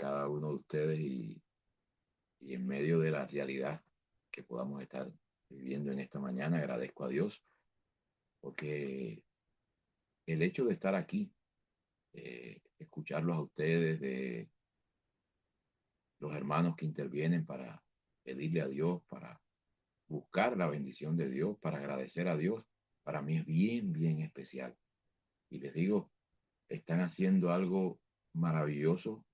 cada uno de ustedes y en medio de la realidad que podamos estar viviendo en esta mañana, agradezco a Dios porque el hecho de estar aquí, escucharlos a ustedes, de los hermanos que intervienen para pedirle a Dios, para buscar la bendición de Dios, para agradecer a Dios, para mí es bien, bien especial. Y les digo, están haciendo algo maravilloso,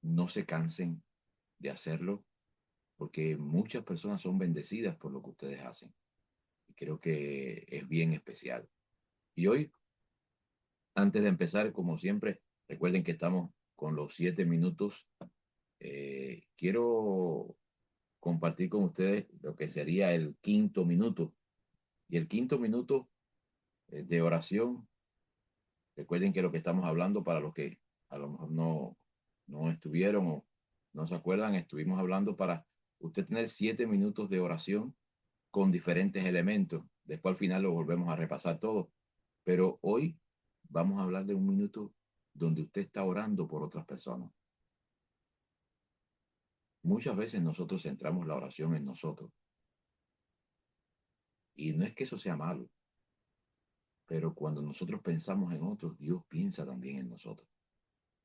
no se cansen de hacerlo, porque muchas personas son bendecidas por lo que ustedes hacen. Y creo que es bien especial. Y hoy, antes de empezar, como siempre, recuerden que estamos con los 7 minutos. Quiero compartir con ustedes lo que sería el quinto minuto. Y el quinto minuto de oración, recuerden que lo que estamos hablando, para los que a lo mejor no estuvieron o no se acuerdan, estuvimos hablando para usted tener 7 minutos de oración con diferentes elementos. Después al final lo volvemos a repasar todo. Pero hoy vamos a hablar de un minuto donde usted está orando por otras personas. Muchas veces nosotros centramos la oración en nosotros. Y no es que eso sea malo, pero cuando nosotros pensamos en otros, Dios piensa también en nosotros.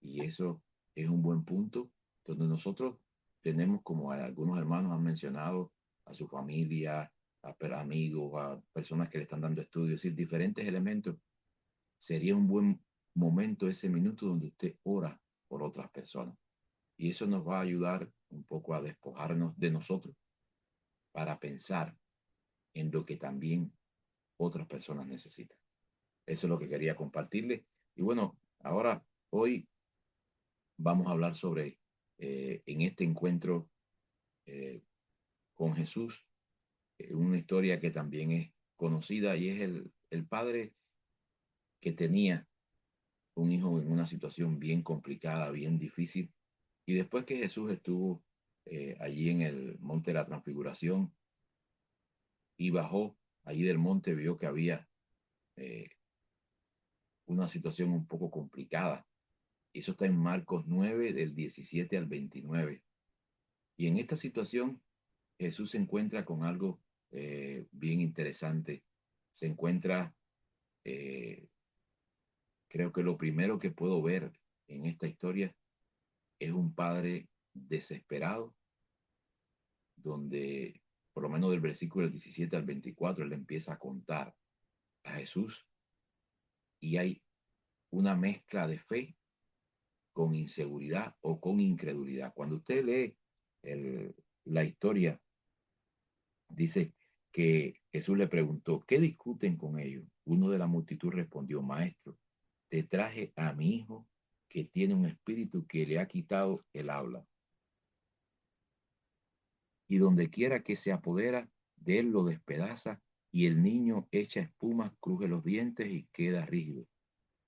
Y eso es un buen punto donde nosotros tenemos, como algunos hermanos han mencionado, a su familia, a amigos, a personas que le están dando estudios, es decir, diferentes elementos. Sería un buen momento ese minuto donde usted ora por otras personas. Y eso nos va a ayudar un poco a despojarnos de nosotros para pensar en lo que también otras personas necesitan. Eso es lo que quería compartirles. Y bueno, ahora, hoy vamos a hablar sobre, en este encuentro eh, con Jesús, una historia que también es conocida y es el padre que tenía un hijo en una situación bien complicada, bien difícil. Y después que Jesús estuvo allí en el monte de la transfiguración y bajó allí del monte, vio que había eh, una situación un poco complicada. Eso está en Marcos 9, del 17 al 29. Y en esta situación, Jesús se encuentra con algo bien interesante. Se encuentra, eh, creo que lo primero que puedo ver en esta historia es un padre desesperado, donde por lo menos del versículo 17 al 24, él empieza a contar a Jesús y hay una mezcla de fe con inseguridad o con incredulidad. Cuando usted lee la historia, dice que Jesús le preguntó, ¿qué discuten con ellos? Uno de la multitud respondió, maestro, te traje a mi hijo que tiene un espíritu que le ha quitado el habla. Y donde quiera que se apodera, de él lo despedaza y el niño echa espumas, cruje los dientes y queda rígido.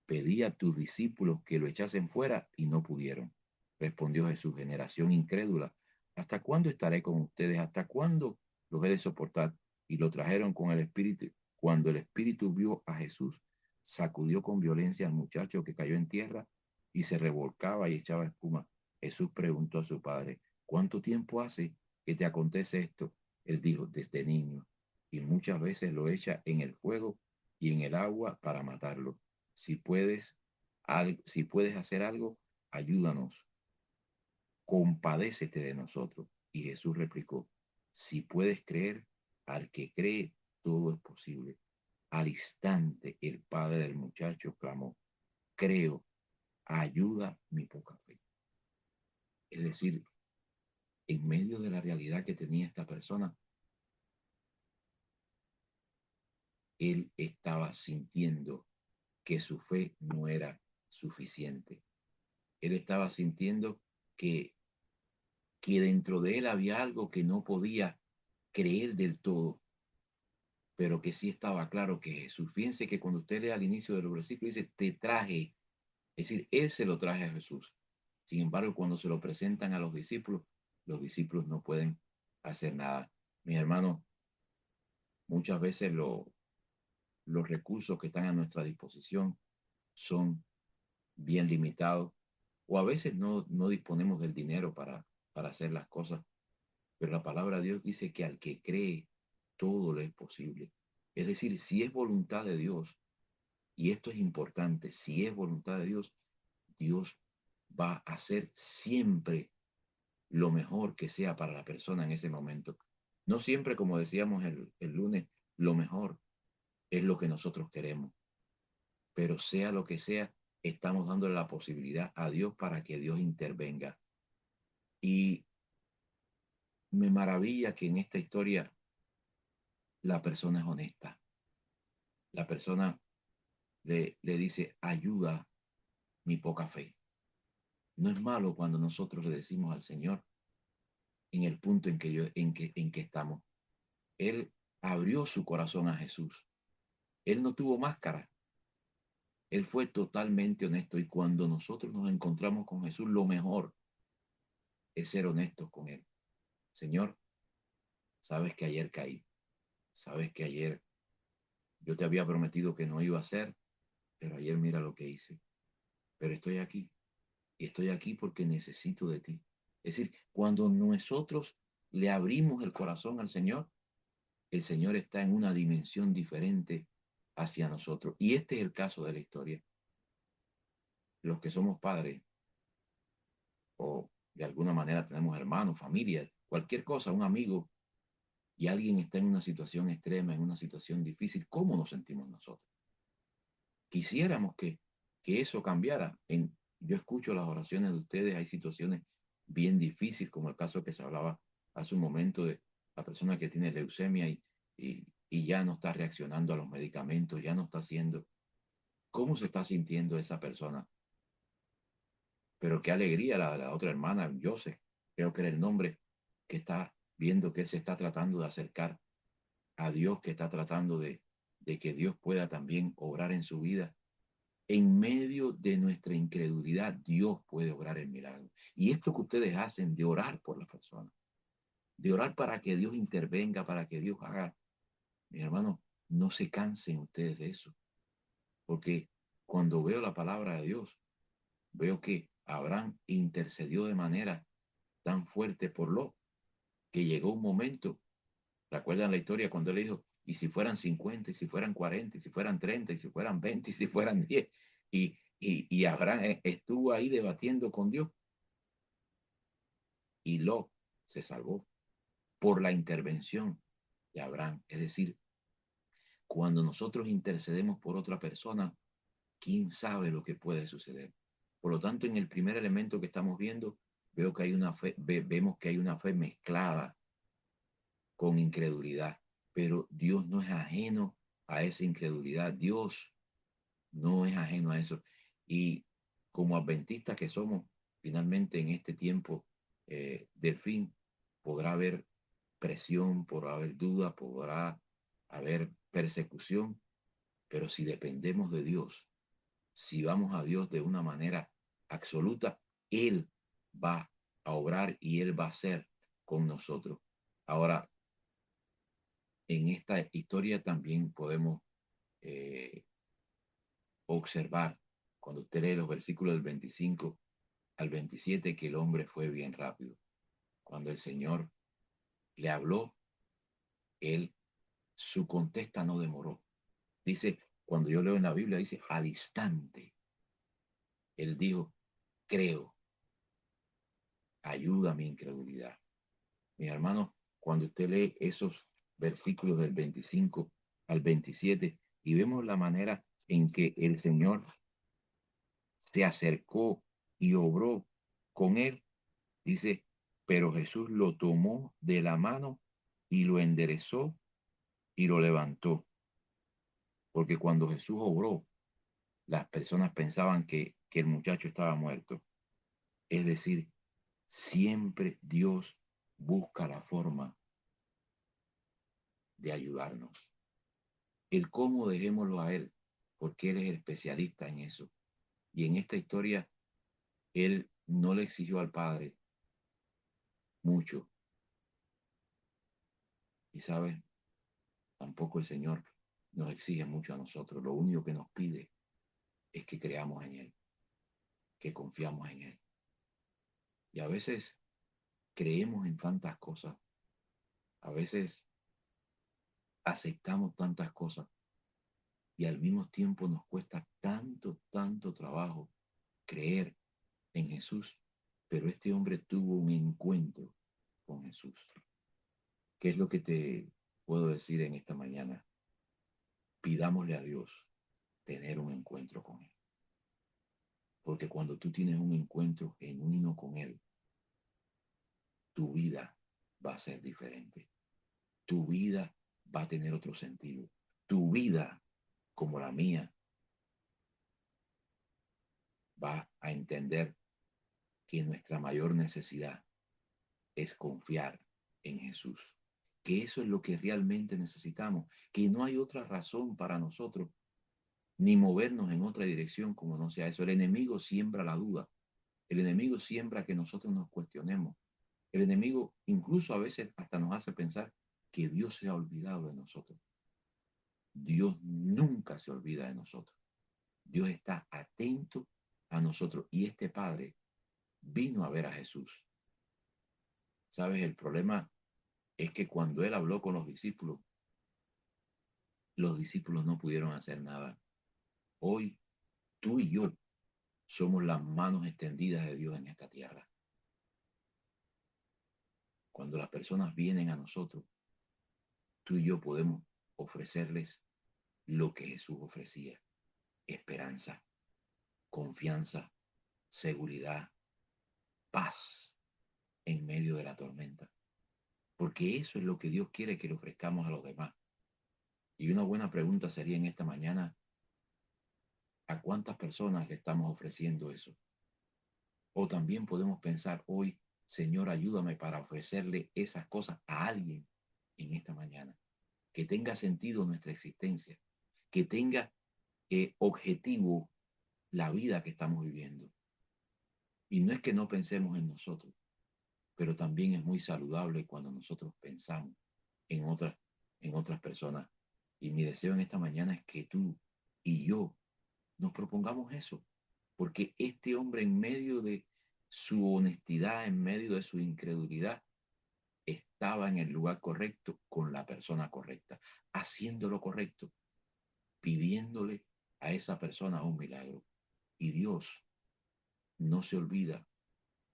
Pedí a tus discípulos que lo echasen fuera y no pudieron. Respondió Jesús, generación incrédula, ¿hasta cuándo estaré con ustedes? ¿Hasta cuándo los he de soportar? Y lo trajeron con el espíritu. Cuando el espíritu vio a Jesús, sacudió con violencia al muchacho que cayó en tierra y se revolcaba y echaba espuma. Jesús preguntó a su padre, ¿cuánto tiempo hace que te acontece esto? Él dijo, desde niño, y muchas veces lo echa en el fuego y en el agua para matarlo. Si puedes hacer algo, ayúdanos, compadécete de nosotros. Y Jesús replicó, si puedes creer, al que cree, todo es posible. Al instante, el padre del muchacho clamó, creo, ayuda mi poca fe. Es decir, en medio de la realidad que tenía esta persona, él estaba sintiendo que su fe no era suficiente. Él estaba sintiendo que dentro de él había algo que no podía creer del todo, pero que sí estaba claro que Jesús. Fíjense que cuando usted lee al inicio de los versículos, dice, te traje, es decir, él se lo traje a Jesús. Sin embargo, cuando se lo presentan a los discípulos no pueden hacer nada. Mis hermanos, muchas veces los recursos que están a nuestra disposición son bien limitados o a veces no disponemos del dinero para hacer las cosas, pero la palabra de Dios dice que al que cree, todo le es posible. Es decir, si es voluntad de Dios, y esto es importante, si es voluntad de Dios, Dios va a hacer siempre lo mejor que sea para la persona en ese momento. No siempre, como decíamos el lunes, lo mejor es lo que nosotros queremos, pero sea lo que sea, estamos dándole la posibilidad a Dios para que Dios intervenga. Y me maravilla que en esta historia la persona es honesta. La persona le dice, ayuda mi poca fe. No es malo cuando nosotros le decimos al Señor en el punto en que estamos. Él abrió su corazón a Jesús. Él no tuvo máscara. Él fue totalmente honesto. Y cuando nosotros nos encontramos con Jesús, lo mejor es ser honestos con Él. Señor, sabes que ayer caí. Sabes que ayer yo te había prometido que no iba a hacer, pero ayer mira lo que hice. Pero estoy aquí. Y estoy aquí porque necesito de ti. Es decir, cuando nosotros le abrimos el corazón al Señor, el Señor está en una dimensión diferente hacia nosotros. Y este es el caso de la historia. Los que somos padres o de alguna manera tenemos hermanos, familia, cualquier cosa, un amigo, y alguien está en una situación extrema, en una situación difícil, ¿cómo nos sentimos nosotros? Quisiéramos que eso cambiara. Yo escucho las oraciones de ustedes, hay situaciones bien difíciles, como el caso que se hablaba hace un momento de la persona que tiene leucemia y ya no está reaccionando a los medicamentos, ya no está haciendo. ¿Cómo se está sintiendo esa persona? Pero qué alegría la otra hermana, Joseph, creo que era el nombre, que está viendo que él se está tratando de acercar a Dios, que está tratando de que Dios pueda también obrar en su vida. En medio de nuestra incredulidad, Dios puede obrar el milagro. Y esto que ustedes hacen de orar por la persona, de orar para que Dios intervenga, para que Dios haga, mi hermano, no se cansen ustedes de eso. Porque cuando veo la palabra de Dios, veo que Abraham intercedió de manera tan fuerte por Lot que llegó un momento, ¿recuerdan la historia cuando él dijo, y si fueran 50, y si fueran 40, y si fueran 30, y si fueran 20, y si fueran 10? Y Abraham estuvo ahí debatiendo con Dios y Lot se salvó por la intervención de Abraham. Es decir, cuando nosotros intercedemos por otra persona, ¿quién sabe lo que puede suceder? Por lo tanto, en el primer elemento que estamos viendo, veo que hay una fe, vemos que hay una fe mezclada con incredulidad, pero Dios no es ajeno a esa incredulidad. Dios no es ajeno a eso. Y como adventistas que somos, finalmente en este tiempo del fin, podrá haber presión, podrá haber duda, podrá haber persecución, pero si dependemos de Dios, si vamos a Dios de una manera absoluta, Él va a obrar y Él va a ser con nosotros. Ahora, en esta historia también podemos eh, observar, cuando usted lee los versículos del 25 al 27, que el hombre fue bien rápido. Cuando el Señor le habló, él, su contesta no demoró. Dice, cuando yo leo en la Biblia, dice, al instante, él dijo, creo, ayuda a mi incredulidad. Mi hermano, cuando usted lee esos versículos del 25 al 27 y vemos la manera en que el Señor se acercó y obró con él, dice, pero Jesús lo tomó de la mano y lo enderezó y lo levantó. Porque cuando Jesús obró, las personas pensaban que el muchacho estaba muerto. Es decir, siempre Dios busca la forma de ayudarnos. El cómo dejémoslo a Él, porque Él es el especialista en eso. Y en esta historia, Él no le exigió al Padre mucho. Y sabes, tampoco el Señor nos exige mucho a nosotros. Lo único que nos pide es que creamos en Él. que confiamos en Él. Y a veces creemos en tantas cosas, a veces aceptamos tantas cosas y al mismo tiempo nos cuesta tanto, tanto trabajo creer en Jesús. Pero este hombre tuvo un encuentro con Jesús. ¿Qué es lo que te puedo decir en esta mañana? Pidámosle a Dios tener un encuentro con Él. Porque cuando tú tienes un encuentro genuino con Él, tu vida va a ser diferente. Tu vida va a tener otro sentido. Tu vida, como la mía, va a entender que nuestra mayor necesidad es confiar en Jesús. Que eso es lo que realmente necesitamos. Que no hay otra razón para nosotros ni movernos en otra dirección como no sea eso. El enemigo siembra la duda. El enemigo siembra que nosotros nos cuestionemos. El enemigo incluso a veces hasta nos hace pensar que Dios se ha olvidado de nosotros. Dios nunca se olvida de nosotros. Dios está atento a nosotros. Y este Padre vino a ver a Jesús. ¿Sabes? El problema es que cuando Él habló con los discípulos no pudieron hacer nada. Hoy tú y yo somos las manos extendidas de Dios en esta tierra. Cuando las personas vienen a nosotros, tú y yo podemos ofrecerles lo que Jesús ofrecía: esperanza, confianza, seguridad, paz en medio de la tormenta. Porque eso es lo que Dios quiere que le ofrezcamos a los demás. Y una buena pregunta sería en esta mañana: ¿a cuántas personas le estamos ofreciendo eso? O también podemos pensar hoy: Señor, ayúdame para ofrecerle esas cosas a alguien en esta mañana. Que tenga sentido nuestra existencia, que tenga objetivo la vida que estamos viviendo. Y no es que no pensemos en nosotros, pero también es muy saludable cuando nosotros pensamos en otras personas. Y mi deseo en esta mañana es que tú y yo nos propongamos eso, porque este hombre, en medio de su honestidad, en medio de su incredulidad, estaba en el lugar correcto, con la persona correcta, haciendo lo correcto, pidiéndole a esa persona un milagro. Y Dios no se olvida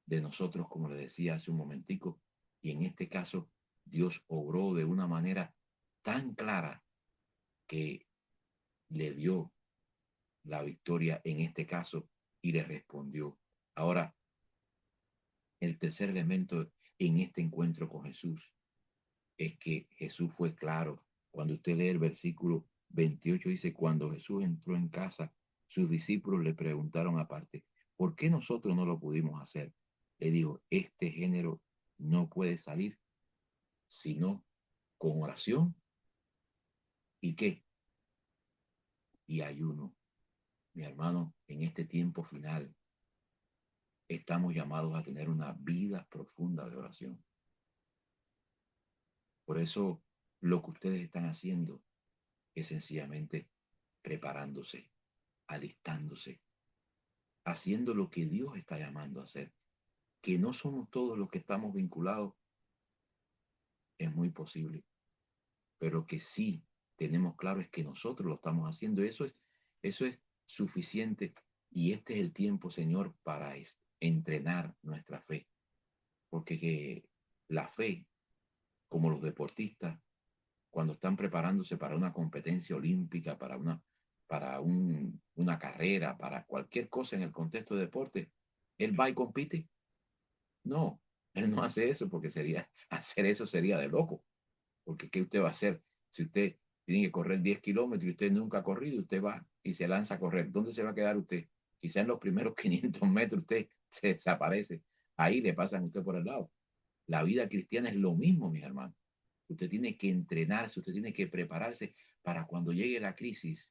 de nosotros, como le decía hace un momentico, y en este caso Dios obró de una manera tan clara que le dio la victoria en este caso y le respondió. Ahora, el tercer elemento en este encuentro con Jesús es que Jesús fue claro. Cuando usted lee el versículo 28, dice: cuando Jesús entró en casa, sus discípulos le preguntaron aparte: ¿por qué nosotros no lo pudimos hacer? Le digo: este género no puede salir sino con oración y qué, y ayuno. Mi hermano, en este tiempo final estamos llamados a tener una vida profunda de oración. Por eso lo que ustedes están haciendo es sencillamente preparándose, alistándose, haciendo lo que Dios está llamando a hacer. Que no somos todos los que estamos vinculados, es muy posible, pero que sí tenemos claro es que nosotros lo estamos haciendo. Eso es suficiente. Y este es el tiempo, Señor, para entrenar nuestra fe. Porque la fe, como los deportistas, cuando están preparándose para una competencia olímpica, una carrera, para cualquier cosa en el contexto de deporte, él va y compite. No, él no hace eso porque hacer eso sería de loco. Porque ¿qué usted va a hacer? Si usted tiene que correr 10 kilómetros y usted nunca ha corrido, usted va y se lanza a correr. ¿Dónde se va a quedar usted? Quizá en los primeros 500 metros usted se desaparece. Ahí le pasan a usted por el lado. La vida cristiana es lo mismo, mis hermanos. Usted tiene que entrenarse, usted tiene que prepararse para cuando llegue la crisis,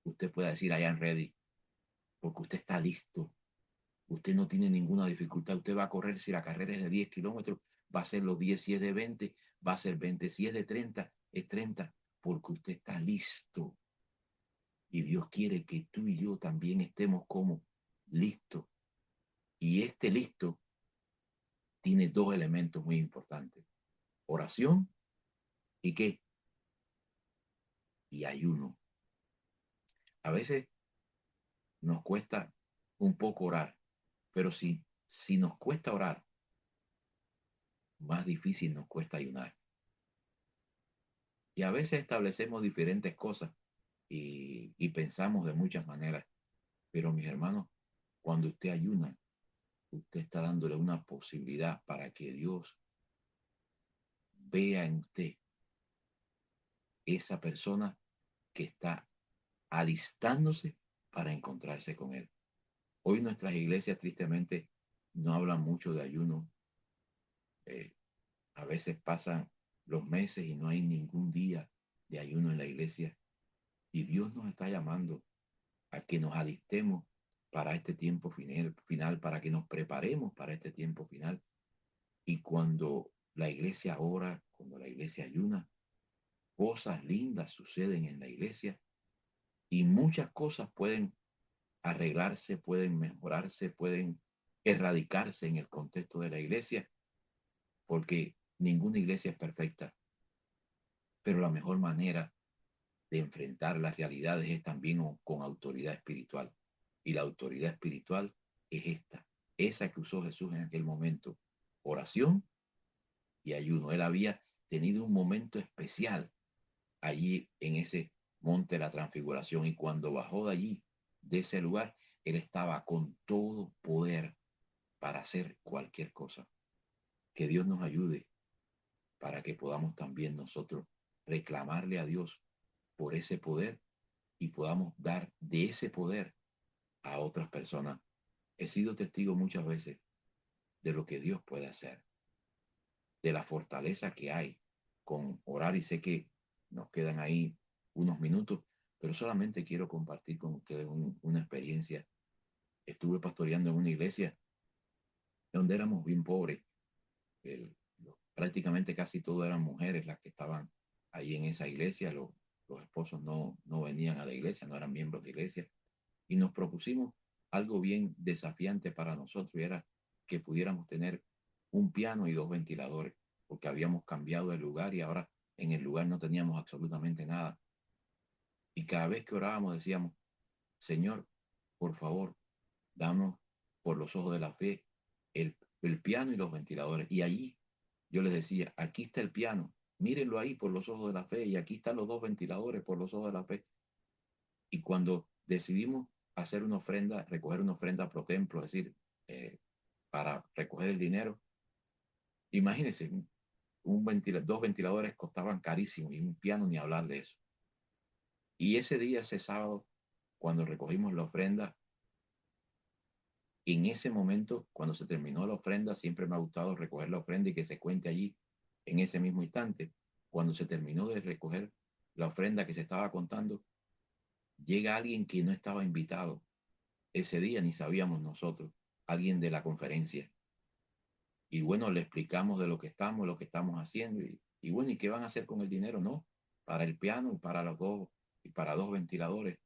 usted pueda decir: I am ready, porque usted está listo. Usted no tiene ninguna dificultad. Usted va a correr, si la carrera es de 10 kilómetros, va a ser los 10. Si es de 20, va a ser 20. Si es de 30, es 30, porque usted está listo. Y Dios quiere que tú y yo también estemos como listo. Y este listo tiene dos elementos muy importantes: oración y qué, y ayuno. A veces nos cuesta un poco orar, pero si nos cuesta orar, más difícil nos cuesta ayunar. Y a veces establecemos diferentes cosas y pensamos de muchas maneras, pero mis hermanos, cuando usted ayuna, usted está dándole una posibilidad para que Dios vea en usted esa persona que está alistándose para encontrarse con Él. Hoy nuestras iglesias tristemente no hablan mucho de ayuno. Eh, a veces pasan los meses y no hay ningún día de ayuno en la iglesia. Y Dios nos está llamando a que nos alistemos para este tiempo final, para que nos preparemos para este tiempo final. Y cuando la iglesia ora, cuando la iglesia ayuna, cosas lindas suceden en la iglesia y muchas cosas pueden arreglarse, pueden mejorarse, pueden erradicarse en el contexto de la iglesia, porque ninguna iglesia es perfecta, pero la mejor manera de enfrentar las realidades es también con autoridad espiritual. Y la autoridad espiritual es esa que usó Jesús en aquel momento: oración y ayuno. Él había tenido un momento especial allí en ese monte de la transfiguración, y cuando bajó de allí, de ese lugar, él estaba con todo poder para hacer cualquier cosa. Que Dios nos ayude para que podamos también nosotros reclamarle a Dios por ese poder y podamos dar de ese poder a otras personas. He sido testigo muchas veces de lo que Dios puede hacer, de la fortaleza que hay con orar, y sé que nos quedan ahí unos minutos, pero solamente quiero compartir con ustedes una experiencia. Estuve pastoreando en una iglesia donde éramos bien pobres. El, Prácticamente casi todo eran mujeres las que estaban ahí en esa iglesia. Los esposos no venían a la iglesia, no eran miembros de iglesia. Y nos propusimos algo bien desafiante para nosotros, y era que pudiéramos tener un piano y dos ventiladores, porque habíamos cambiado el lugar y ahora en el lugar no teníamos absolutamente nada. Y cada vez que orábamos decíamos: Señor, por favor, danos por los ojos de la fe el piano y los ventiladores. Y allí yo les decía: aquí está el piano, mírenlo ahí por los ojos de la fe, y aquí están los dos ventiladores por los ojos de la fe. Y cuando decidimos hacer una ofrenda, recoger una ofrenda pro templo, es decir, para recoger el dinero, imagínense, dos ventiladores costaban carísimo, y un piano ni hablar de eso. Y ese día, ese sábado, cuando recogimos la ofrenda, en ese momento, cuando se terminó la ofrenda, siempre me ha gustado recoger la ofrenda y que se cuente allí en ese mismo instante. Cuando se terminó de recoger la ofrenda que se estaba contando, llega alguien que no estaba invitado ese día, ni sabíamos nosotros, alguien de la conferencia. Y bueno, le explicamos de lo que estamos haciendo, y bueno, ¿y qué van a hacer con el dinero? No, para el piano y para los dos, y para dos ventiladores.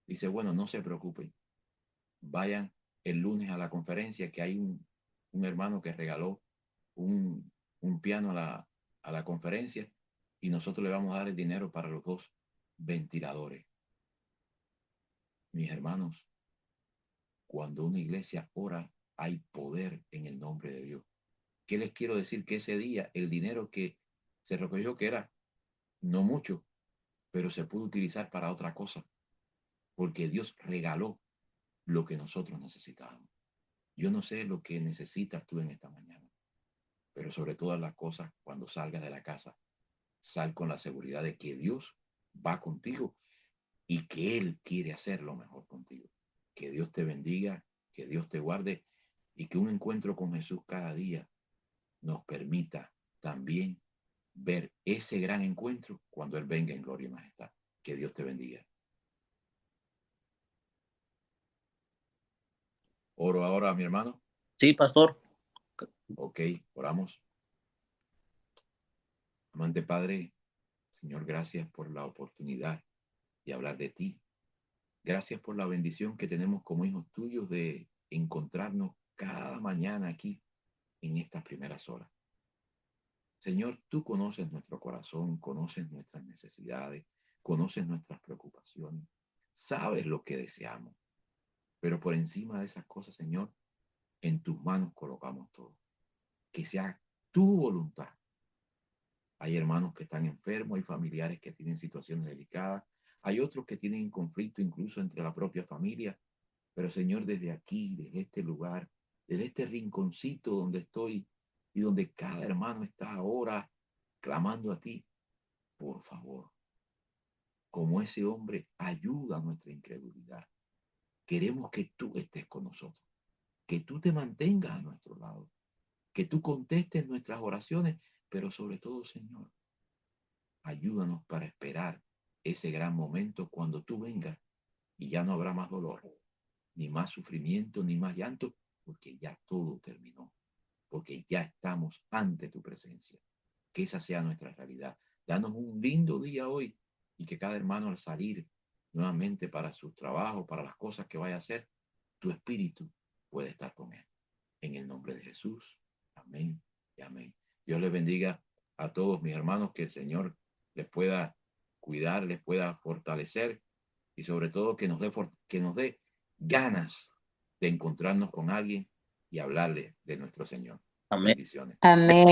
Dice: bueno, no se preocupen, vayan el lunes a la conferencia, que hay un hermano que regaló un piano a la conferencia, y nosotros le vamos a dar el dinero para los dos ventiladores. Mis hermanos, cuando una iglesia ora, hay poder en el nombre de Dios. ¿Qué les quiero decir? Que ese día el dinero que se recogió, que era no mucho, pero se pudo utilizar para otra cosa, porque Dios regaló lo que nosotros necesitábamos. Yo no sé lo que necesitas tú en esta mañana, pero sobre todas las cosas, cuando salgas de la casa, sal con la seguridad de que Dios va contigo y que Él quiere hacer lo mejor contigo. Que Dios te bendiga, que Dios te guarde, y que un encuentro con Jesús cada día nos permita también ver ese gran encuentro cuando Él venga en gloria y majestad. Que Dios te bendiga. Oro ahora, mi hermano. Sí, pastor. Ok, oramos. Amante Padre, Señor, gracias por la oportunidad de hablar de ti. Gracias por la bendición que tenemos como hijos tuyos de encontrarnos cada mañana aquí en estas primeras horas. Señor, tú conoces nuestro corazón, conoces nuestras necesidades, conoces nuestras preocupaciones, sabes lo que deseamos, pero por encima de esas cosas, Señor, en tus manos colocamos todo. Que sea tu voluntad. Hay hermanos que están enfermos, hay familiares que tienen situaciones delicadas, hay otros que tienen conflicto incluso entre la propia familia, pero Señor, desde aquí, desde este lugar, desde este rinconcito donde estoy y donde cada hermano está ahora clamando a ti, por favor, como ese hombre, ayuda a nuestra incredulidad. Queremos que tú estés con nosotros, que tú te mantengas a nuestro lado, que tú contestes nuestras oraciones, pero sobre todo, Señor, ayúdanos para esperar ese gran momento cuando tú vengas y ya no habrá más dolor, ni más sufrimiento, ni más llanto, porque ya todo terminó, porque ya estamos ante tu presencia. Que esa sea nuestra realidad. Danos un lindo día hoy y que cada hermano al salir nuevamente para su trabajo, para las cosas que vaya a hacer, tu espíritu puede estar con él. En el nombre de Jesús. Amén y amén. Dios les bendiga a todos mis hermanos, que el Señor les pueda cuidar, les pueda fortalecer y sobre todo que nos dé ganas de encontrarnos con alguien y hablarle de nuestro Señor. Amén. Bendiciones. Amén.